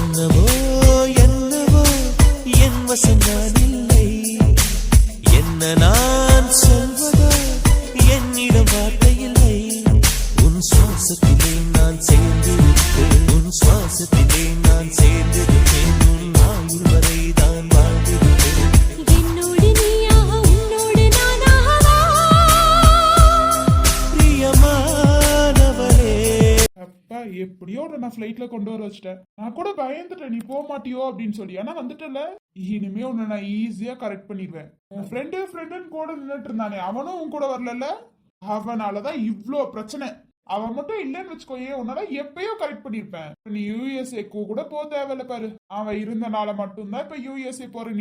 என்னவோ என்னவோ என் வசம் நான் இல்லை, என்ன நான் சொல்வதோ என்னிடம் வார்த்தை இல்லை. உன் சுவாசத்திலே நான் சேர்ந்திருப்பேன், உன் சுவாசத்திலே நான் சேர்ந்திருப்பேன், உன் ஆயுள் வரை தான் வாழ்ந்திருப்பேன். என்னோடு நீயாக உன்னோடு நானாகவா பிரியமானவரே. அப்பா எப்படியோ நான் ஃபிளைட்ல கொண்டு வர வச்சிட்டேன். நான் கூட பயந்துட்டேன் நீ போக மாட்டியோ அப்படின்னு சொல்லி. ஆனா வந்துட்டல, இனிமே உன்னை நான் ஈஸியா கரெக்ட் பண்ணிடுவேன். உன் ஃப்ரெண்டுன்னு கூட நின்றுட்டு இருந்தானே, அவனும் உன் கூட வரல. அவனாலதான் இவ்ளோ பிரச்சனை. அவன் மட்டும் இல்லைன்னு வச்சுக்கோயே, உன்னால எப்பயோ கரெக்ட் பண்ணிருப்பேன். நீ யூஎஸ்ஏ கூட போக தேவையில்ல பாரு. அவன் இருந்தனால மட்டும்தான் இப்ப யூஎஸ்ஏ போற.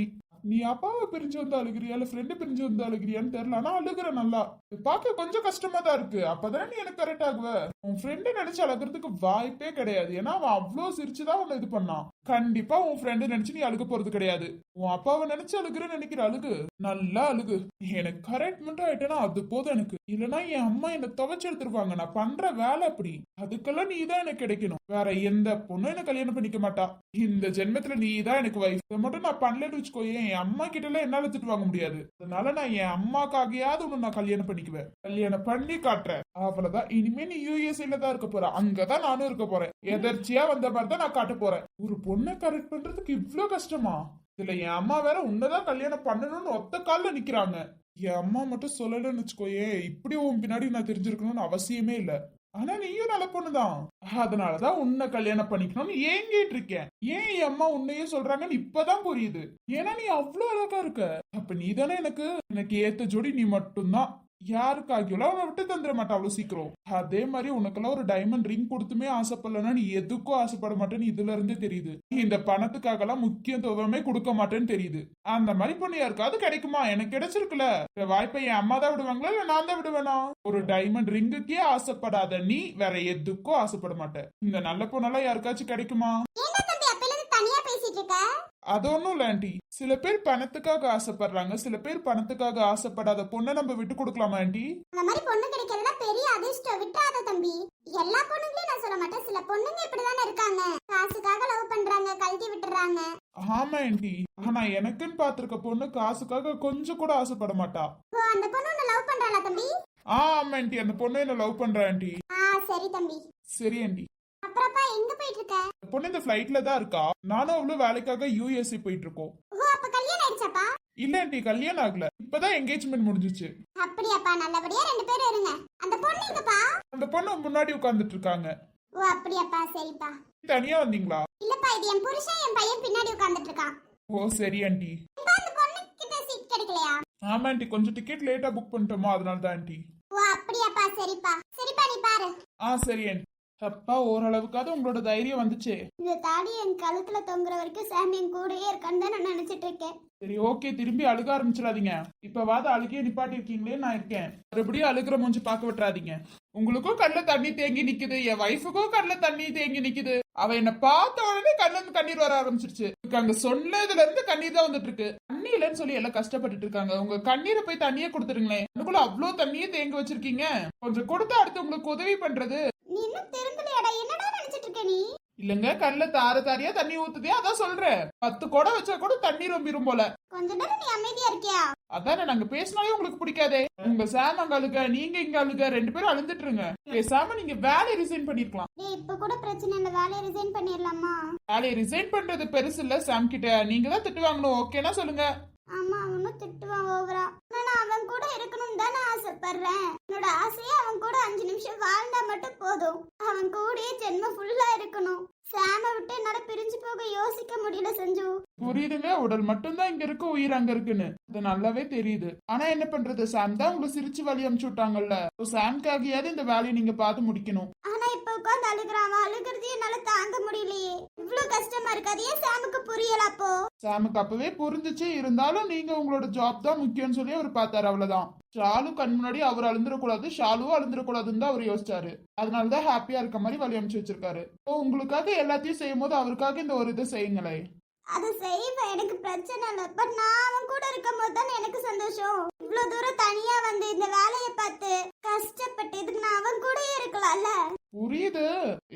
நீ அப்பாவை பிரிஞ்சு வந்து அழுகிறியா இல்ல ஃப்ரெண்டு பிரிஞ்சு வந்து அழுகிறியான்னு தெரியல. ஆனா அழுகுற நல்லா பாக்க கொஞ்சம் கஷ்டமா தான் இருக்கு. அப்பதானே நீ எனக்கு கரெக்ட் ஆகுவ. உன் ஃப்ரெண்டு நினைச்சு அழுகிறதுக்கு வாய்ப்பே கிடையாது. ஏன்னா அவன் அவ்வளவு சிரிச்சுதான் உன்னை இது பண்ணான். கண்டிப்பா உன் ஃப்ரெண்டு நினைச்சு நீ அழுக போறது கிடையாது. உன் அப்பாவை நினைச்சு அழுகுறேன்னு நினைக்கிற அழுகு, நல்லா அழுகு. எனக்கு கரெக்ட் மட்டும் ஆயிட்டேன்னா அது போதும் எனக்கு. இல்லைன்னா என் அம்மா என்னை துவைச்சு எடுத்துருவாங்க. நான் பண்ற வேலை அப்படி. அதுக்கெல்லாம் நீ தான் எனக்கு கிடைக்கணும். வேற எந்த பொண்ணும் என்ன கல்யாணம் பண்ணிக்க மாட்டா. இந்த ஜென்மத்துல நீ தான் எனக்கு வைஃப். இதை மட்டும் நான் பண்ணலன்னு வச்சுக்கோயே, என் அம்மா கிட்ட எல்லாம் என்னால திட்டு வாங்க முடியாது. அதனால நான் என் அம்மாக்காகையாவது உன்னை நான் கல்யாணம் பண்ணிக்குவேன். கல்யாணம் பண்ணி காட்டுறேன். அவ்வளவுதான். இனிமே நீ யூஎஸ்ஏல தான் இருக்க போற. அங்கதான் நானும் இருக்க போறேன். எதர்ச்சியா வந்த மாதிரி தான் நான் காட்ட போறேன். ஒரு பொண்ணை கரெக்ட் பண்றதுக்கு இவ்ளோ கஷ்டமா? இதுல என் அம்மா வேற உன்னதான் கல்யாணம் பண்ணணும்னு ஒத்த கால்ல நிக்கிறாங்க. என் அம்மா மட்டும் சொல்லலன்னு வச்சுக்கோயே, இப்படி உன் பின்னாடி நான் தெரிஞ்சிருக்கணும்னு அவசியமே இல்ல. ஆனா நீயும் நல்ல பொண்ணுதான். அதனாலதான் உன்னை கல்யாணம் பண்ணிக்கணும்னு ஏங்கிட்டு இருக்கேன். ஏன் என் அம்மா உன்னையே சொல்றாங்கன்னு இப்பதான் புரியுது. ஏன்னா நீ அவ்வளவு அழகா இருக்க. அப்ப நீ தானே எனக்கு ஏத்த ஜோடி. நீ மட்டும்தான். யாருக்காகியோல அவனை விட்டு தந்துட மாட்டா அவ்வளவு சீக்கிரம். அதே மாதிரி உனக்கெல்லாம் ஒரு டைமண்ட் ரிங் கொடுத்துமே ஆசைப்படலன்னா நீ எதுக்கும் ஆசைப்பட மாட்டேன்னு இதுல இருந்தே தெரியுது. நீ இந்த பணத்துக்காக எல்லாம் முக்கியத்துவமே கொடுக்க மாட்டேன்னு தெரியுது. அந்த மாதிரி பொண்ணு யாருக்காவது கிடைக்குமா? எனக்கு கிடைச்சிருக்குல. இந்த வாய்ப்பை என் அம்மா தான் விடுவாங்களா இல்ல நான் தான் விடுவேனா? ஒரு டைமண்ட் ரிங்குக்கே ஆசைப்படாத நீ வேற எதுக்கும் ஆசைப்பட மாட்டேன். இந்த நல்ல பொண்ணெல்லாம் யாருக்காச்சும் கிடைக்குமா? அது ஒண்ணும் இல்ல ஆண்டி. சில பேர் பணத்துக்காக ஆசைப்படுறாங்க, சில பேர் பணத்துக்காக ஆசைப்படாத பொண்ணை நம்ம விட்டு கொடுக்கலாமா ஆண்டி? அந்த மாதிரி பொண்ணு கிடைக்கிறதா பெரிய அதிர்ஷ்டம். விட்டாத தம்பி. எல்லா பொண்ணுங்களையும் நான் சொல்ல மாட்டேன். சில பொண்ணுங்க இப்படிதானே இருக்காங்க. காசுக்காக லவ் பண்றாங்க, கழட்டி விட்டுறாங்க. ஆமா ஆண்டி. ஆனா எனக்குன்னு பாத்திருக்க பொண்ணு காசுக்காக கொஞ்சம் கூட ஆசைப்பட மாட்டா. அந்த பொண்ணு உன்னை லவ் பண்றாளா தம்பி? ஆமா ஆண்டி, அந்த பொண்ணு என்ன லவ் பண்றா ஆண்டி. சரி தம்பி. சரி ஆண்டி. அப்புறப்பா எங்க போயிட்டு இருக்க? பொண்ணு இந்த ஃபிளைட்ல தான் இருக்கா. நானும் அவ்வளவு வேலைக்காக யூஎஸ்ஏ போயிட்டு இருக்கோம். அப்ப கல்யாணம் ஆயிடுச்சாப்பா? இல்ல ஆண்டி, கல்யாணம் ஆகல. இப்பதான் என்கேஜ்மெண்ட் முடிஞ்சிச்சு. அப்படியாப்பா, நல்லபடியா 2 பேரும் இருங்க. அந்த பொண்ணு எங்கப்பா? அந்த பொண்ணு முன்னாடி உட்கார்ந்துட்டு இருக்காங்க. அப்படியாப்பா, சரிப்பா. தனியா வந்தீங்களா? இல்லப்பா, இது என் புருஷன், என் பையன் பின்னாடி உட்கார்ந்துட்டு இருக்கான். ஓ சரி ஆண்டி. அந்த பொண்ணு கிட்ட சீட் கிடைக்கலையா? ஆமா ஆண்டி, கொஞ்சம் டிக்கெட் லேட்டா புக் பண்ணிட்டோமா, அதனால தான் ஆண்டி. அப்படியாப்பா, சரிப்பா. சரிப்பா, நீ பாரு. சரி ஆண்டி. அப்பா ஓரளவுக்காவது உங்களோட தைரியம் வந்துச்சு. இந்த தாடி என் கழுத்துல தொங்குற வரைக்கும் சாம் என் கூடயே இருக்கான்னு தான் நான் நினைச்சிட்டு இருக்கேன். சரி ஓகே, திரும்பி அழுக ஆரம்பிச்சிடாதீங்க. இப்பவாது அழுகையை நிப்பாட்டி இருக்கீங்களே, நான் இருக்கேன். மறுபடியும் அழுகிற மூஞ்சி பார்க்க விட்டுறாதீங்க. உங்களுக்கும் கண்ணுல தண்ணி தேங்கி நிக்குது, என் வைஃபுக்கும் கண்ணுல தண்ணி தேங்கி நிக்குது. அவ என்ன பார்த்த உடனே கண்ணுல இருந்து கண்ணீர் வர ஆரம்பிச்சிருச்சு. அங்க சொன்னதுல இருந்து கண்ணீர் தான் வந்துட்டு இருக்கு. தண்ணி இல்லைன்னு சொல்லி எல்லாம் கஷ்டப்பட்டுட்டு இருக்காங்க. உங்க கண்ணீரை போய் தண்ணியே கொடுத்துருங்களேன். அதுக்குள்ள அவ்வளவு தண்ணியே தேங்க வச்சிருக்கீங்க. கொஞ்சம் கொடுத்தா அடுத்து உங்களுக்கு உதவி பண்றது. நீ இன்னும் திருந்தலையாடா? என்னடா நினைச்சிட்டு இருக்க நீ? இல்லங்க, கண்ணுல தாரியா தண்ணி ஊத்துதே, அதான் சொல்றேன். 10 குடம் வச்சா கூட தண்ணி ரொம்பிரும் போல. கொஞ்ச நேரம் நீ அமைதியா இருக்கியா? அதானே, நாங்க பேசினாலே உங்களுக்கு பிடிக்காதே. உங்க சாம் அங்க அழுக, நீங்க இங்க அழுக, 2 பேரும் அழுந்துட்டு இருங்க. பேசாம நீங்க வேலையை ரிசைன் பண்ணிருக்கலாம். இப்ப கூட பிரச்சனை இல்ல, வேலையை ரிசைன் பண்ணிடலாமா? வேலையை ரிசைன் பண்றது பெருசு இல்ல. சாம் கிட்ட நீங்க தான் திட்டு வாங்கணும். ஓகேனா சொல்லுங்க. ஆமா, அவனும் திட்டுவான் ஓவரா. நான் அவன் கூட இருக்கணும்னு தானே ஆசைப்படுறேன். என்னோட ஆசையே அவன் கூட 5 நிமிஷம் வாழ்ந்தா மட்டும் போதும். அவன் கூடயே ஜென்மம் ஃபுல்லா இருக்கணும். சாம விட்டு என்னால பிரிஞ்சு போக யோசிக்க முடியல செஞ்சு. புரியுதுங்க, உடல் மட்டும்தான் இங்க இருக்கு, உயிர் அங்க இருக்குன்னு அது நல்லாவே தெரியுது. ஆனா என்ன பண்றது, சாம் தான் உங்களை சிரிச்சு வழி அனுப்பிச்சு விட்டாங்கல்ல. சாம்காகியாவது இந்த வேலையை நீங்க பார்த்து முடிக்கணும். ஆனா இப்ப உட்காந்து அழுகுறான். அழுகிறது என்னால தாங்க முடியலையே. இவ்வளவு கஷ்டமா இருக்கு. அது ஏன் சாமுக்கு புரியல? அப்போ சாமுக்கு அப்பவே புரிஞ்சிச்சு. இருந்தாலும் நீங்க உங்களோட ஜாப் தான் முக்கியம்னு சொல்லி அவர் பார்த்தாரு, அவ்வளவுதான். ஷாலு கண் முன்னாடி அவர் அழுந்துடக்கூடாது, ஷாலுவும் அழுந்துடக்கூடாதுன்னு தான் அவர் யோசிச்சாரு. அதனாலதான் ஹாப்பியா இருக்க மாதிரி வழி அமைச்சு வச்சிருக்காரு. உங்களுக்காக எல்லாத்தையும் செய்யும் போது அவருக்காக இந்த ஒரு இதை செய்யுங்களே. அது செய்வேன், எனக்கு பிரச்சனை இல்ல. பட் நான் அவன் கூட இருக்கும் போது தான் எனக்கு சந்தோஷம். இவ்வளவு தூரம் தனியா வந்து இந்த வேலையை பார்த்து கஷ்டப்பட்டு இதுக்கு நான் அவன் கூடயே இருக்கலாம்ல. புரியுது.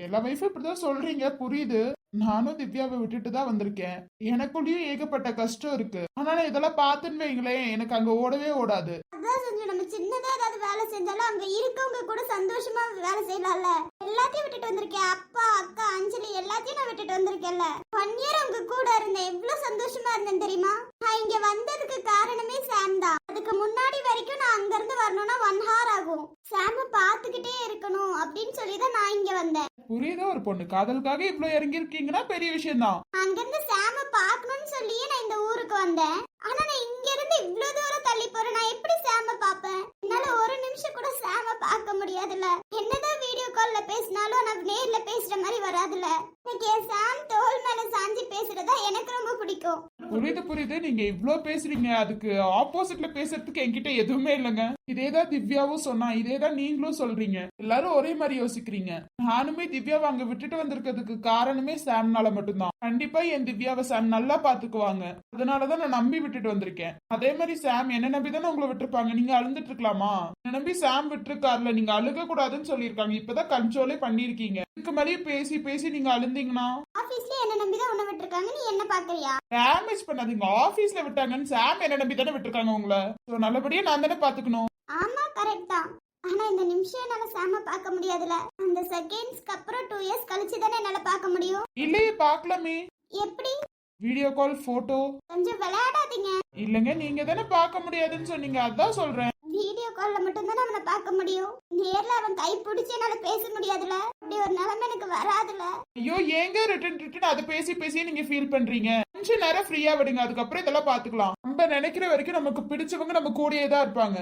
எல்லா வைஃபும் இப்படிதான் சொல்றீங்க, புரியுது. நானும் திவ்யாவை விட்டுட்டு தான் வந்திருக்கேன். எனக்குள்ளயும் ஏகப்பட்ட கஷ்டம் இருக்கு. ஆனா நான் இதெல்லாம் பார்த்துன்னு வைங்களேன், எனக்கு அங்க ஓடவே ஓடாது. அதான் செஞ்சு நம்ம சின்னதா ஏதாவது வேலை செஞ்சாலும் அங்க இருக்கவங்க கூட சந்தோஷமா வேலை செய்யலாம்ல. எல்லாத்தையும் விட்டுட்டு வந்திருக்கேன். அப்பா, அக்கா, அஞ்சலி எல்லாத்தையும் நான் விட்டுட்டு வந்திருக்கேன்ல. 1 year உங்க கூட இருந்தேன். எவ்வளவு சந்தோஷமா இருந்தேன் தெரியுமா? நான் இங்க வந்ததுக்கு காரணமே சாம் தான். அதுக்கு முன்னாடி வரைக்கும் நான் அங்க இருந்து வரணும்னா 1 hour ஆகும். சாம பாத்துக்கிட்டே இருக்கணும் அப்படின்னு சொல்லிதான் நான் இங்க வந்தேன். புரியுதா? ஒரு பொண்ணு காதலுக்காக இவ்வளவு இறங்கி இருக்கீங்கன்னா பெரிய விஷயம் தான். அங்க இருந்து சாம பாக்கணும்னு சொல்லியே நான் இந்த ஊருக்கு வந்தேன். ஆனா நான் இங்க இருந்து இவ்வளவு தூரம் தள்ளி போறேன். நான் எப்படி சாம பாப்பேன்? என்னால ஒரு நிமிஷம் கூட சாம பார்க்க முடியாதுல்ல. என்னதான் வீடியோ கால்ல பேசினாலும் நான் நேர்ல பேசுற மாதிரி வராதுல்ல. எனக்கு என் சாம் தோல் மேல சாஞ்சி பேசுறதா எனக்கு ரொம்ப பிடிக்கும். புரியுது புரியுது. நீங்க இவ்ளோ பேசுறீங்க, அதுக்கு ஆப்போசிட்ல பேசுறதுக்கு என்கிட்ட எதுவுமே இல்லைங்க. இதேதான் திவ்யாவும் சொன்னா, இதேதான் நீங்களும் சொல்றீங்க. எல்லாரும் ஒரே மாதிரி யோசிக்கிறீங்க. நானுமே திவ்யாவை அங்க விட்டுட்டு வந்திருக்கிறதுக்கு காரணமே சாம்னால மட்டும்தான். கண்டிப்பா என் திவ்யாவை சாம் நல்லா பாத்துக்குவாங்க. அதனாலதான் நான் நம்பி விட்டுட்டு வந்திருக்கேன். அதே மாதிரி சாம் என்ன நம்பி தானே உங்களை விட்டுருப்பாங்க. நீங்க அழுந்துட்டு இருக்கலாமா? என்ன நம்பி சாம் விட்டுருக்காருல, நீங்க அழுக கூடாதுன்னு சொல்லியிருக்காங்க. இப்பதான் கண்ட்ரோலே பண்ணிருக்கீங்க. இதுக்கு மாதிரியே பேசி பேசி நீங்க அழுந்தீங்கன்னா ஆபீஸ்ல என்ன நம்பி தான் உன்னை விட்டுருக்காங்க. நீ என்ன பாக்குறியா? டேமேஜ் பண்ணாதீங்க. ஆபீஸ்ல விட்டாங்கன்னு சாம் என்ன நம்பி தானே விட்டுருக்காங்க உங்களை. நல்லபடியா நான் தானே பாத்துக்கணும். ஆமா, கரெக்ட் தான். ஆனா இந்த நிமிஷம் என்னால சாம பார்க்க முடியாதுல. அந்த செகண்ட்ஸ்க்கு அப்புறம் 2 years கழிச்சு தானே என்னால பார்க்க முடியும். இல்லையே, பாக்கலாமே. எப்படி? Video call, photo. கொஞ்சம் விளையாடாதீங்க. இல்லங்க, நீங்க தானே பார்க்க முடியாதுன்னு சொன்னீங்க, அதான் சொல்றேன். வீடியோ கால்ல மட்டும் தான் அவனை பார்க்க முடியும். நேர்ல அவன் கை பிடிச்சு என்னால பேச முடியாதுல. அப்படி ஒரு நிலைமை எனக்கு வராதுல. ஐயோ, ஏங்க ரிட்டன் அதை பேசி பேசி நீங்க ஃபீல் பண்றீங்க? கொஞ்சம் நேரம் ஃப்ரீயா விடுங்க, அதுக்கப்புறம் இதெல்லாம் பாத்துக்கலாம். நம்ம நினைக்கிற வரைக்கும் நமக்கு பிடிச்சவங்க நம்ம கூடயே தான் இருப்பாங்க.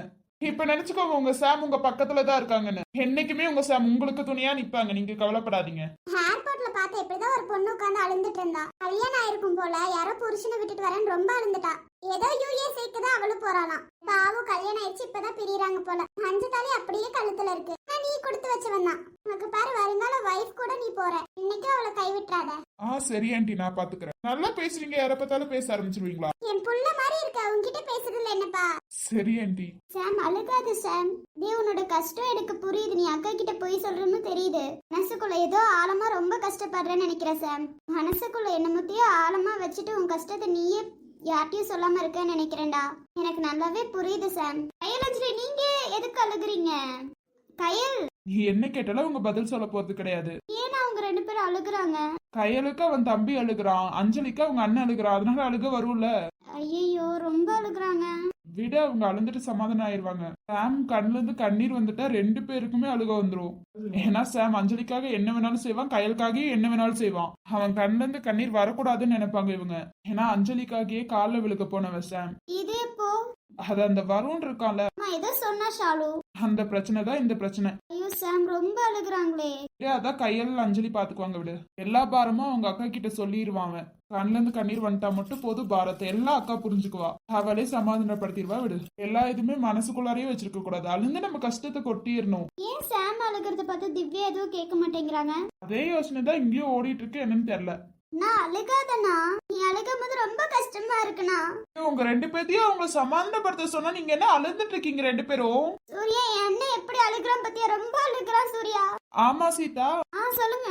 இப்ப நினைச்சுக்கோங்க, உங்க சாம் உங்க பக்கத்துல தான் இருக்காங்கன்னு. என்னைக்குமே உங்க சாம் உங்களுக்கு துணையா நிப்பாங்க. நீங்க கவலைப்படாதீங்க. ஏர்போர்ட்ல பார்த்து இப்படிதான் ஒரு பொண்ணு உட்காந்து அழுந்துட்டு இருந்தா. கல்யாணம் ஆயிருக்கும் போல யாரோ புருஷனை விட்டுட்டு வரேன்னு ரொம்ப அழுந்துட்டா. ஏதோ யுஎஸ்ஏக்கு தான் அவளும் போறாளாம். பாவம், கல்யாணம் ஆயிடுச்சு, இப்பதான் பிரியறாங்க போல. 5 தாலி அப்படியே கழுத்துல இருக்கு. நீ கொடுத்து வச்சவன் தான். உனக்கு பாரு, வருங்கால வைஃப் கூட நீ போற. இன்னைக்கு அவளை கைவிட்டுறாத. சரி ஆண்டி, நான் பாத்துக்கிறேன். நல்லா பேசுறீங்க. யார பார்த்தாலும் பேச ஆரம்பிச்சிருவீங்களா? என் புள்ள மாதிரி இருக்க. உன்கிட்ட பேசுறதுல என்னப்பா? சரி ஆண்டி. சாம், அழுகாது சாம். டே, உன்னோட கஷ்டம் எனக்கு புரியுது. நீ அக்கா கிட்ட போய் சொல்றன்னு தெரியுது. மனசுக்குள்ள ஏதோ ஆழமா ரொம்ப கஷ்டப்படுறேன்னு நினைக்கிறேன் சாம். மனசுக்குள்ள என்ன முத்தியோ ஆழமா வச்சுட்டு உன் கஷ்டத்தை நீயே யார்ட்டையும் சொல்லாம இருக்கேன்னு நினைக்கிறேன்டா. எனக்கு நல்லாவே புரியுது சாம். கையலஞ்சிரி, நீங்க எதுக்கு அழுகுறீங்க? கையல், நீ என்ன கேட்டாலும் அவங்க பதில் சொல்ல போறது கிடையாது. ஏன்னா அவங்க 2 பேரும் அழுகுறாங்க? கையலுக்கு அவன் தம்பி அழுகுறான், அஞ்சலிக்கு அவங்க அண்ணன் அழுகுறான். அதனால அழுக வரும்ல. ஐயோ, ரொம்ப அழுகுறாங்க. விட, அவங்க அழுந்துட்டு சமாதானம் ஆயிருவாங்க. சாம் கண்ணுல இருந்து கண்ணீர் வந்துட்டா 2 பேருக்குமே அழுக வந்துரும். ஏன்னா சாம் அஞ்சலிக்காக என்ன வேணாலும் செய்வான், கையலுக்காக என்ன வேணாலும் செய்வான். அவன் கண்ணுல இருந்து கண்ணீர் வரக்கூடாதுன்னு நினைப்பாங்க இவங்க. ஏன்னா அஞ்சலிக்காகவே காலில் விழுக போனவன் சாம். இது எப்போ? அது அந்த வருண் இருக்கான்ல, ஏதோ சொன்னா ஷாலு. அந்த பிரச்சனை தான் இந்த பிரச்சனை. ஐயோ சாம், ரொம்ப அழுகுறாங்களே. அதான் கையல் அஞ்சலி பாத்துக்குவாங்க. விடு, எல்லா பாரமும் அவங்க அக்கா கிட்ட சொல்லிடுவாங்க. கண்ணுல இருந்து கண்ணீர் வந்துட்டா மட்டும் போதும், பாரத்தை எல்லா அக்கா புரிஞ்சுக்குவா. அவளே சமாதானப்படுத்திடுவா. விடு, எல்லா இதுமே மனசுக்குள்ளாரையே வச்சிருக்க கூடாது. அழுந்து நம்ம கஷ்டத்தை கொட்டிடணும். ஏன் சாம் அழுகிறத பார்த்து திவ்யா எதுவும் கேட்க மாட்டேங்கிறாங்க? அதே யோசனை தான் இங்கேயும் ஓடிட்டு இருக்கு. என்னன்னு தெரியல. நான் அழுகாதனா? நீ அழுகும் போது ரொம்ப கஷ்டமா இருக்குனா? உங்க 2 பேத்தையும் அவங்க சமாதானப்படுத்த சொன்னா நீங்க என்ன அழுந்துட்டு இருக்கீங்க 2 பேரும்? சூர்யா, என் அண்ணன் எப்படி அழுகுறான் பத்தியா? ரொம்ப அழுகுறான் சூர்யா. ஆமா சீதா, சொல்லுங்க.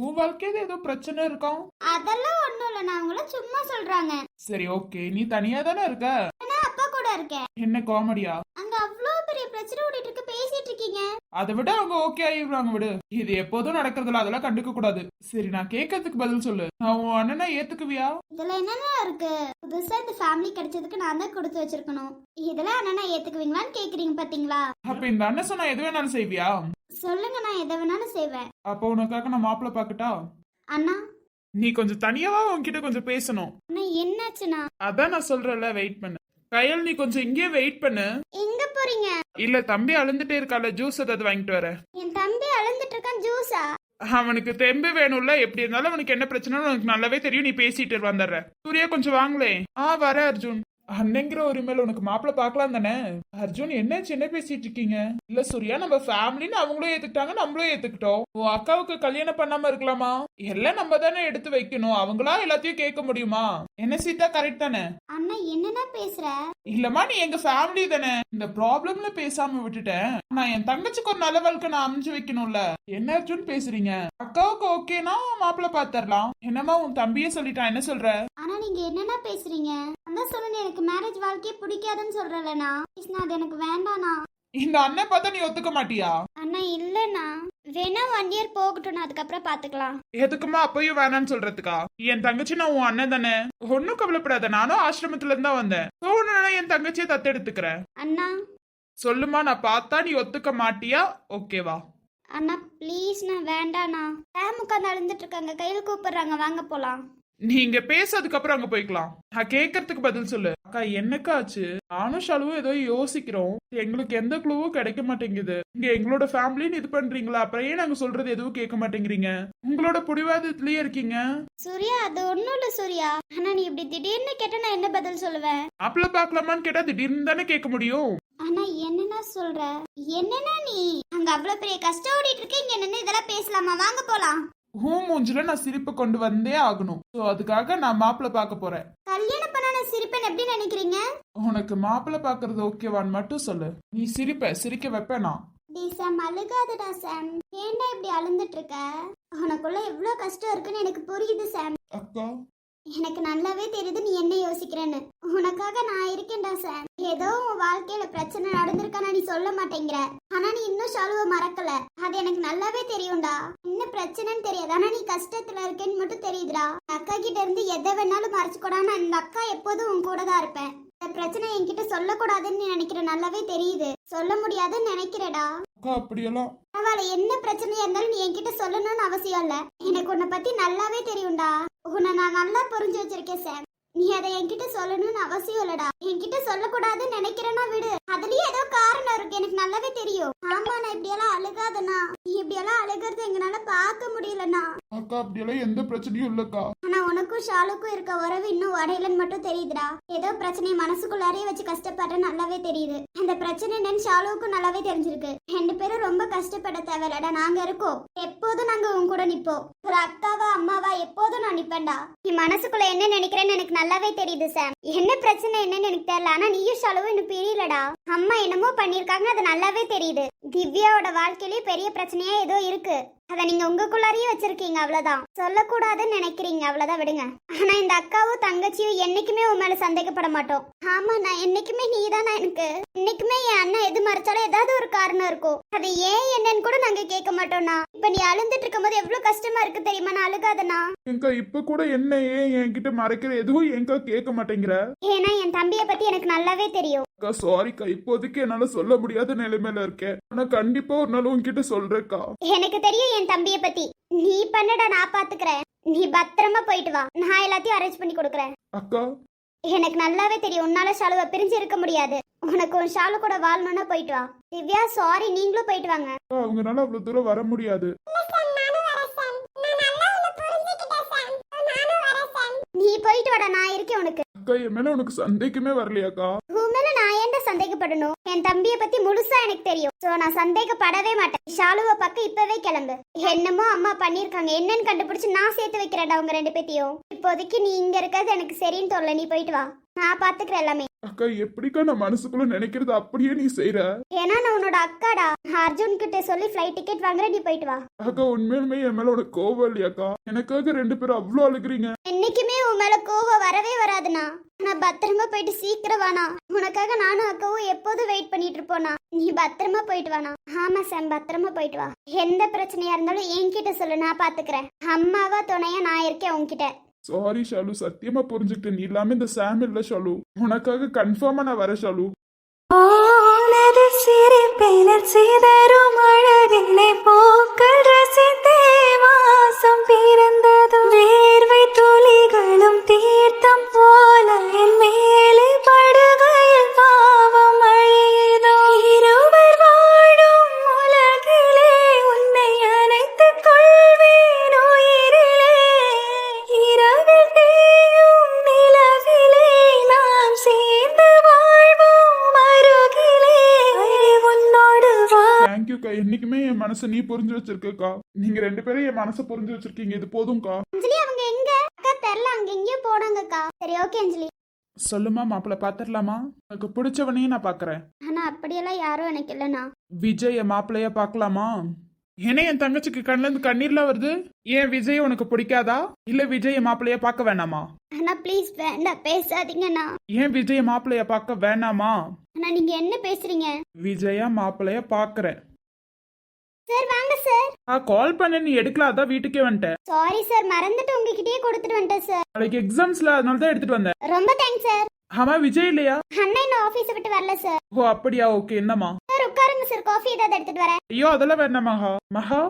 உன் வாழ்க்கையில ஏதோ பிரச்சனை இருக்கும். அதெல்லாம் ஒண்ணும் இல்ல, நான் உங்களை சும்மா சொல்றாங்க. சரி, ஓகே. நீ தனியா தானே இருக்க? நான் அப்பா கூட இருக்கேன். என்ன காமெடியா? அங்க அவ்ளோ பெரிய பிரச்சனை ஓடிட்டு இருக்கு, பேசிட்டு இருக்கீங்க. அதை விட அவங்க ஓகே ஆயிடுவாங்க. விடு, இது எப்போதும் நடக்கிறதுல அதெல்லாம் கண்டுக்க கூடாது. சரி, நான் கேட்கறதுக்கு பதில் சொல்லு. நான் உன் அண்ணனை ஏத்துக்குவியா? இதுல என்னென்ன இருக்கு? புதுசா இந்த ஃபேமிலி கிடைச்சதுக்கு நான் தான் கொடுத்து வச்சிருக்கணும். இதெல்லாம் அண்ணனா ஏத்துக்குவீங்களான்னு கேக்குறீங்க பாத்தீங்களா? அப்ப இந்த அண்ணன் சொன்னா எது வேணாலும் செய்வியா? சொல்லுங்க, நான் எதை வேணாலும் செய்வேன். அப்ப உனக்காக நான் மாப்பிள்ள பாக்கட்டா? அண்ணா, நீ கொஞ்சம் தனியாவா உன்கிட்ட கொஞ்சம் பேசணும். அண்ணா என்னாச்சுண்ணா? அதான் நான் சொல்றேன்ல, வெயிட் பண்ணு. கையல், நீ கொஞ்சம் இங்கே வெயிட் பண்ணு. எங்க போறீங்க? இல்ல, தம்பி அழுந்துட்டே இருக்கால, ஜூஸ் ஏதாவது வாங்கிட்டு வர. என் தம்பி அழுந்துட்டு இருக்கான். ஜூஸா? அவனுக்கு தெம்பு வேணும்ல. எப்படி இருந்தாலும் அவனுக்கு என்ன பிரச்சனை உனக்கு நல்லாவே தெரியும். நீ பேசிட்டு வந்துடுற. சூர்யா, கொஞ்சம் வாங்களே. வர அர்ஜுன். அண்ணங்கிற உரிமையில உனக்கு மாப்பிள்ள பார்க்கலாம் தானே? அர்ஜுன் என்னாச்சு, என்ன பேசிட்டு இருக்கீங்க? இல்ல சூர்யா, நம்ம ஃபேமிலின்னு அவங்களும் ஏத்துக்கிட்டாங்க, நம்மளும் ஏத்துக்கிட்டோம். உன் அக்காவுக்கு கல்யாணம் பண்ணாம இருக்கலாமா? எல்லாம் நம்ம தானே எடுத்து வைக்கணும், அவங்களா எல்லாத்தையும் கேட்க முடியுமா? என்ன சீதா, கரெக்ட் தானே? அண்ணா என்னன்னா பேசுற? இல்லம்மா, நீ எங்க ஃபேமிலி தானே. இந்த ப்ராப்ளம்ல பேசாம விட்டுட்டேன். நான் என் தங்கச்சிக்கு ஒரு நல்ல வாழ்க்கை நான் அமைஞ்சு வைக்கணும்ல. என்ன அர்ஜுன் பேசுறீங்க? அக்காவுக்கு ஓகேனா மாப்பிள்ள பாத்தரலாம். என்னம்மா உன் தம்பியே சொல்லிட்டான், என்ன சொல்ற? ஆனா நீங்க என்னன்னா பேசுறீங்க? அதான் சொல்லுங்க, எனக்கு மேரேஜ் வாழ்க்கையே பிடிக்காதுன்னு சொல்றேன்லண்ணா. அது எனக்கு வேண்டாண்ணா. இந்த அண்ணன் பார்த்தா நீ ஒத்துக்க மாட்டியா? அண்ணா இல்லண்ணா, வேணா 1 இயர் போகட்டும், அதுக்கப்புறம் பாத்துக்கலாம். எதுக்குமா அப்பயும் வேணான்னு சொல்றதுக்கா? என் தங்கச்சி நான் உன் அண்ணன் தானே, ஒன்னும் கவலைப்படாத. நானும் ஆசிரமத்துல இருந்தா வந்தேன். என் தங்கச்சியை தத்தெடுத்துக்கிறேன். அண்ணா சொல்லுமா, நான் பார்த்தா நீ ஒத்துக்க மாட்டியா? ஓகேவா? அண்ணா ப்ளீஸ், நான் வேண்டாண்ணா. டேம் உட்காந்து அழுந்துட்டு இருக்காங்க, கையில் கூப்பிடுறாங்க, வாங்க போலாம். நீங்க பேசதுக்கு அப்புறம் அங்க போய்க்கலாம். நான் கேட்கறதுக்கு பதில் சொல்லு. அக்கா என்னக்கா ஆச்சு? நானும் ஷாலுவும் ஏதோ யோசிக்கிறோம். எங்களுக்கு எந்த க்ளூவும் கிடைக்க மாட்டேங்குது. இங்க எங்களோட ஃபேமிலின்னு இது பண்றீங்களா? அப்புறம் ஏன் நாங்க சொல்றது எதுவும் கேட்க மாட்டேங்கிறீங்க? உங்களோட புடிவாதத்திலேயே இருக்கீங்க. சூர்யா அது ஒண்ணும் இல்ல சூர்யா. ஆனா நீ இப்படி திடீர்னு கேட்டா நான் என்ன பதில் சொல்லுவேன்? மாப்பிள்ள பாக்கலாமான்னு கேட்டா திடீர்னு தானே கேட்க முடியும். ஆனா என்னன்னா சொல்ற? என்னன்னா நீ அங்க அவ்வளவு பெரிய கஷ்டம் ஓடிட்டு இருக்க, இங்க நின்னு இதெல்லாம் பேசலாமா? வாங்க போலாம். மூஞ்சில நான் சிரிப்பு கொண்டு வந்தே ஆகணும். சோ அதுக்காக நான் மாப்பிள்ள பார்க்க போறேன். கல்யாணம் பண்ண நான் சிரிப்பேன் எப்படி நினைக்கிறீங்க? உனக்கு மாப்பிள்ள பாக்குறது ஓகேவான்னு மட்டும் சொல்லு. நீ சிரிக்க வைப்பேனா? சாம் அழுகாதடா சாம். ஏன்டா இப்படி அழுந்துட்டு இருக்க? உனக்குள்ள எவ்வளவு கஷ்டம் இருக்குன்னு எனக்கு புரியுது சாம். அக்கா எனக்கு நல்லாவே தெரியுது நீ என்ன யோசிக்கிறேன்னு. உனக்காக நான் இருக்கேன்டா சாம். ஏதோ உன் வாழ்க்கையில பிரச்சனை நடந்திருக்கானா நீ சொல்ல மாட்டேங்கிற. ஆனா நீ இன்னும் ஷாலுவ மறக்கல, அது எனக்கு நல்லாவே தெரியும்டா. என்ன பிரச்சனைன்னு தெரியாது, ஆனா நீ கஷ்டத்துல இருக்கேன்னு மட்டும் தெரியுதுடா. அக்கா கிட்ட இருந்து எதை வேணாலும் மறைச்சுக்கூடாது. இந்த அக்கா எப்போதும் உன் கூட தான் இருப்பேன். இந்த பிரச்சனை என்கிட்ட சொல்லக்கூடாதுன்னு நீ நினைக்கிற, நல்லாவே தெரியுது. சொல்ல முடியாதுன்னு நினைக்கிறடா. அக்கா அப்படியெல்லாம் பரவாயில்ல, என்ன பிரச்சனையா இருந்தாலும் நீ என்கிட்ட சொல்லணும்னு அவசியம் இல்ல. எனக்கு உன்னை பத்தி நல்லாவே தெரியும்டா. உன்னை நான் நல்லா புரிஞ்சு வச்சிருக்கேன் சாம். நீ அதை என்கிட்ட சொல்லணும்னு அவசியம் இல்லடா. என்கிட்ட சொல்லக்கூடாதுன்னு நினைக்கிறேன்னா விடு, அதுலயே ஏதோ காரணம் இருக்கு, எனக்கு நல்லாவே தெரியும். ஆமா, நான் இப்படியெல்லாம் அழுகாதண்ணா. நீ இப்படியெல்லாம் அழுகிறது எங்கனால பார்க்க முடியலண்ணா. அக்கா அப்படியெல்லாம் எந்த பிரச்சனையும் இல்லக்கா. ஆனா உனக்கும் ஷாலுக்கும் இருக்க உறவு இன்னும் உடையலன்னு மட்டும் தெரியுதுடா. ஏதோ பிரச்சனையை மனசுக்குள்ளாரே வச்சு கஷ்டப்படுற நல்லாவே தெரியுது. அந்த பிரச்சனை என்னன்னு ஷாலுவுக்கும் நல்லாவே தெரிஞ்சிருக்கு. 2 பேரும் ரொம்ப கஷ்டப்பட தேவையில்லடா, நாங்க இருக்கோம். எப்போதும் நாங்க உன் கூட நிப்போம். ஒரு அக்காவா அம்மாவா எப்போதும் நான் நிப்பேன்டா. நீ மனசுக்குள்ள என்ன நினைக்கிறேன்னு எனக்கு நல்லாவே தெரியுது சாம். என்ன பிரச்சனை என்னன்னு எனக்கு தெரியல, ஆனா நீயும் ஷாலுவும் இன்னும் பிரியலடா. அம்மா என்னமோ பண்ணிருக்காங்க, அது நல்லாவே தெரியுது. திவ்யாவோட வாழ்க்கையிலேயே பெரிய பிரச்சனையா ஏதோ இருக்கு, அத நீங்க உங்களுக்குள்ளாரையே வச்சிருக்கீங்க, அவ்வளவுதான். சொல்லக்கூடாதுன்னு நினைக்கிறீங்க, அவ்வளவுதான், விடுங்க. ஆனா இந்த அக்காவும் தங்கச்சியும் என்னைக்குமே உன் மேல சந்தேகப்பட மாட்டோம். ஆமா, நான் என்னைக்குமே நீதானா எனக்கு. என்னைக்குமே என் அண்ணன் எது மறைச்சாலும் ஏதாவது ஒரு காரணம் இருக்கும். அது ஏன் என்னன்னு கூட நாங்க கேட்க மாட்டோம்னா. இப்ப நீ அழுந்துட்டு இருக்கும் போது எவ்வளவு கஷ்டமா இருக்கு தெரியுமா? நான் அழுகாதனா? எங்க இப்ப கூட என்ன ஏன் என்கிட்ட மறைக்கிற எதுவும் எங்க கேட்க மாட்டேங்கிற? ஏன்னா என் தம்பியை பத்தி எனக்கு நல்லாவே தெரியும். அக்கா சாரிக்கா, இப்போதைக்கு என்னால சொல்ல முடியாத நிலைமையில இருக்கேன். ஆனா கண்டிப்பா ஒரு நாள் உன்கிட்ட சொல்றேக்கா. எனக்கு தெரியும் என் தம்பியை பத்தி. நீ பண்ணடா, நான் பாத்துக்கிறேன். நீ பத்திரமா போயிட்டு வா, நான் எல்லாத்தையும் அரேஞ்ச் பண்ணி கொடுக்குறேன். அக்கா எனக்கு நல்லாவே தெரியும் உன்னால ஷாலுவை பிரிஞ்சு இருக்க முடியாது. உனக்கு ஒரு ஷாலு கூட வாழணும்னா போயிட்டு வா. திவ்யா சாரி, நீங்களும் போயிட்டு வாங்க. அவங்கனால அவ்வளவு தூரம் வர முடியாது. நீ போயிட்டு வாடா, நான் இருக்கேன் உனக்கு. அக்கா என் மேல உனக்கு சந்தேகமே வரலையாக்கா? உன் மேல நான் ஏன்டா சந்தேகப்படணும்? என் தம்பியை பத்தி முழுசா எனக்கு தெரியும். சோ நான் சந்தேகப்படவே மாட்டேன். ஷாலுவை பக்கம் இப்பவே கிளம்பு. என்னமோ அம்மா பண்ணிருக்காங்க, என்னன்னு கண்டுபிடிச்சு நான் சேர்த்து வைக்கிறேன்டா உங்க 2 பேத்தையும். இப்போதைக்கு நீ இங்க இருக்கிறது எனக்கு சரின்னு தோணல, நீ போயிட்டு வா, நான் பாத்துக்கிறேன் எல்லாமே. அக்கா எப்படிக்கா நான் மனசுக்குள்ள நினைக்கிறது அப்படியே நீ செய்யற? ஏன்னா நான் உன்னோட அக்காடா. அர்ஜுன் கிட்ட சொல்லி ஃப்ளைட் டிக்கெட் வாங்குறேன், நீ போயிட்டு வா. அக்கா உண்மையுமே என் மேல உனக்கு கோவம் இல்லையாக்கா? எனக்காக 2 பேரும் அவ்வளவு அழுகுறீங்க. என்னைக்குமே உன் மேல கோவம் வரவே வராதுண்ணா. நான் பத்திரமா போயிட்டு சீக்கிரம் வானா. உனக்காக நானும் அக்காவும் எப்போதும் வெயிட் பண்ணிட்டு இருப்போனா. நீ பத்திரமா போயிட்டு வானா. ஆமா சாம், பத்திரமா போயிட்டு வா. எந்த பிரச்சனையா இருந்தாலும் என்கிட்ட சொல்லு, நான் பாத்துக்கிறேன். அம்மாவா துணையா நான் இருக்கேன் உன்கிட்ட. சாரி ஷாலு, சத்தியமா புரிஞ்சுக்கிட்டேன். நீ இல்லாம இந்த சாம் இல்ல ஷாலு. உனக்காக கன்ஃபார்மா நான் வரேன் ஷாலு. சிதறும் அழகினை போக்கள் ரசித்தே வாசம் பிறந்ததும் வேர்வை துளிகளும் தீர்த்தம் போல என் மேலே படுகையில் பாவம் அழியுதோ. இருவர் வாழும் உலகிலே உன்னை அணைத்துக் கொள்வேன் உயிரிலே. இரவில் தேயும் நிலவிலே நாம் சேர்ந்து என்னைக்குமே என் மனசை நீ புரிஞ்சு வச்சிருக்கக்கா. நீங்க 2 பேரும் என் மனசை புரிஞ்சு வச்சிருக்கீங்க, இது போதும்க்கா. அஞ்சலி அவங்க எங்க? அக்கா தெரியல, அங்க எங்கேயோ போனாங்கக்கா. சரி ஓகே அஞ்சலி. சொல்லுமா, மாப்பிள்ள பாத்துடலாமா? எனக்கு பிடிச்சவனையும் நான் பாக்குறேன். ஆனா அப்படியெல்லாம் யாரும் எனக்கு இல்லைண்ணா. விஜய் மாப்பிள்ளைய பாக்கலாமா? ஏன்னா என் தங்கச்சிக்கு கண்ணுல இருந்து கண்ணீர்லாம் வருது. ஏன் விஜய் உனக்கு பிடிக்காதா? இல்ல விஜய் மாப்பிள்ளைய பார்க்க வேணாமா? அண்ணா ப்ளீஸ் வேண்டாம், பேசாதீங்கண்ணா. ஏன் விஜய் மாப்பிள்ளைய பார்க்க வேணாமா? அண்ணா நீங்க என்ன பேசுறீங்க? விஜயா மாப்பிள்ளைய பாக்குறேன். சார் வாங்க சார். கால் பண்ண நீ எடுக்கல, அதான் வீட்டுக்கே வந்துட்டேன். சாரி சார், மறந்துட்டு உங்ககிட்டயே கொடுத்துட்டு வந்துட்டேன் சார். நாளைக்கு எக்ஸாம்ஸ்ல, அதனால தான் எடுத்துட்டு வந்தேன். ரொம்ப தேங்க்ஸ் சார். ஆமா விஜய் இல்லையா? அண்ணா இன்னும் ஆபீஸ் விட்டு வரல சார். ஓ அப்படியா, ஓகே. என்னமா? சார் உட்காருங்க சார், காஃபி ஏதாவது எடுத்துட்டு வரேன். ஐயோ அதெல்லாம் வேண்டாம் மகா. மகா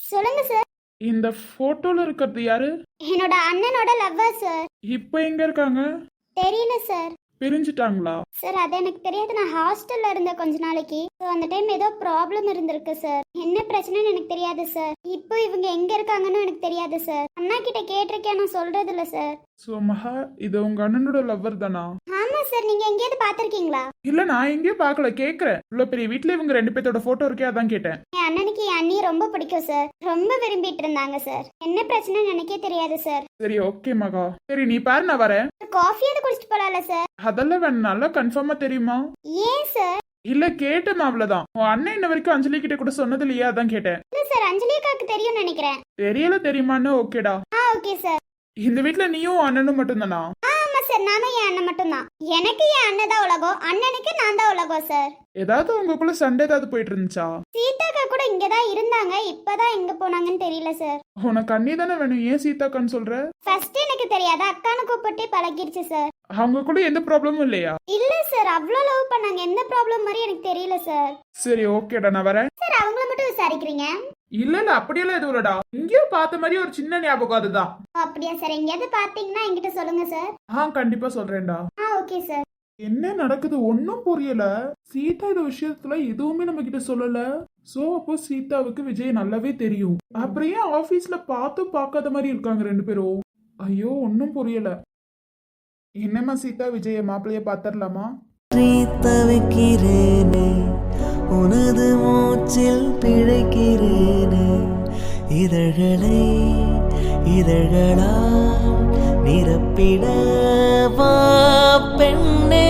சொல்லுங்க சார். இந்த போட்டோல இருக்கிறது யாரு? என்னோட அண்ணனோட லவ்வர் சார். இப்ப எங்க இருக்காங்க? தெரியல சார். பிரிஞ்சுட்டாங்களா? சார் அது எனக்கு தெரியாது, நான் ஹாஸ்டல்ல இருந்தேன் கொஞ்ச நாளைக்கு. ஸோ அந்த டைம் ஏதோ ப்ராப்ளம் இருந்திருக்கு சார். என்ன பிரச்சனைன்னு எனக்கு தெரியாது சார். இப்போ இவங்க எங்க இருக்காங்கன்னு எனக்கு தெரியாது சார். அண்ணா கிட்ட கேட்டிருக்கேன், நான் சொல்றது இல்ல சார். சோ மகா, இது உங்க அண்ணனோட லவ்வர் தானா? ஆமா சார், நீங்க எங்கேயாவது பாத்திருக்கீங்களா? இல்ல நான் எங்கேயும் பார்க்கல, கேக்குறேன். இவ்வளவு பெரிய வீட்டுல இவங்க 2 பேத்தோட போட்டோ இருக்கே, அதான் கேட்டேன். என் அண்ணனுக்கு என் அண்ணியை ரொம்ப பிடிக்கும் சார். ரொம்ப விரும்பிட்டு இருந்தாங்க சார். என்ன பிரச்சனைன்னு எனக்கே தெரியாது சார். சரி ஓகே மகா. சரி நீ பாரு, நான் வரேன். காஃபியாவது குடிச்சிட்டு போலாம்ல சார்? அதெல்லாம் வேணும், நல்லா கன்ஃபார்மா தெரியுமா? ஏன் சார்? இல்ல கேட்டேன், அவ்வளவுதான். உன் அண்ணன் இன்ன வரைக்கும் அஞ்சலி கிட்ட கூட சொன்னது இல்லையா, அதான் கேட்டேன். இல்ல சார், அஞ்சலி அக்காக்கு தெரியும்னு நினைக்கிறேன். தெரியல தெரியுமான்னு? ஓகேடா. Okay sir. இந்த வீட்டுல நீயும் உன் அண்ணனும் மட்டும் தானா? ஆமா சார், நானும் என் அண்ணன் மட்டும் தான். எனக்கு என் அண்ணன் தான் உலகம், அண்ணனுக்கு நான் தான் உலகம் சார். ஏதாவது உங்களுக்குள்ள சண்டை ஏதாவது போயிட்டு இருந்துச்சா? சீதாக்கா கூட இங்கதான் இருந்தாங்க, இப்பதான் எங்க போனாங்கன்னு தெரியல சார். உனக்கு அண்ணி தானே வேணும், ஏன் சீதாக்கான்னு சொல்ற? ஃபர்ஸ்ட் எனக்கு தெரியாது, அக்கானு கூப்பிட்டு பழகிருச்சு சார். அவங்க கூட எந்த ப்ராப்ளமும் இல்லையா? இல்ல சார், அவ்வளவு லவ் பண்ணாங்க, எந்த ப்ராப்ளம் மாதிரி எனக்கு தெரியல சார். சரி ஓகேடா, நான் வரேன். சார் அவங்கள மட்டும் விசாரிக்கிறீங்க? இல்ல இல்ல அப்படியெல்லாம் எதுவும் இல்லடா, இங்கேயோ பார்த்த மாதிரி ஒரு சின்ன ஞாபகம், அதுதான். அப்படியா சார்? எங்கேயாவது பாத்தீங்கன்னா என்கிட்ட சொல்லுங்க சார். கண்டிப்பா சொல்றேன்டா. Okay sir. என்ன நடக்குது ஒன்னும் புரியல. சீதா இந்த விஷயத்துல எதுவுமே நம்ம கிட்ட சொல்லல. சோ அப்போ சீதாவுக்கு விஜய் நல்லாவே தெரியும். அப்புறம் ஏன் ஆபீஸ்ல பார்க்காத மாதிரி இருக்காங்க 2 பேரும்? ஐயோ ஒன்னும் புரியல. என்னம்மா சீதா, விஜய மாப்பிள்ளைய பாத்திரலாமா? தவிக்கிறேனே, உனது மூச்சில் பிழைக்கிறேனே, இதழ்களை இதழ்களால் நிரப்பிடவா பெண்ணே,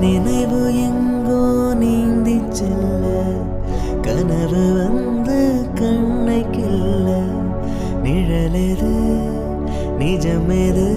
நினைவு எங்கோ நீந்தி செல்ல, கனவு வந்து கண்ணை கில்ல, நிழலெது நிஜமெது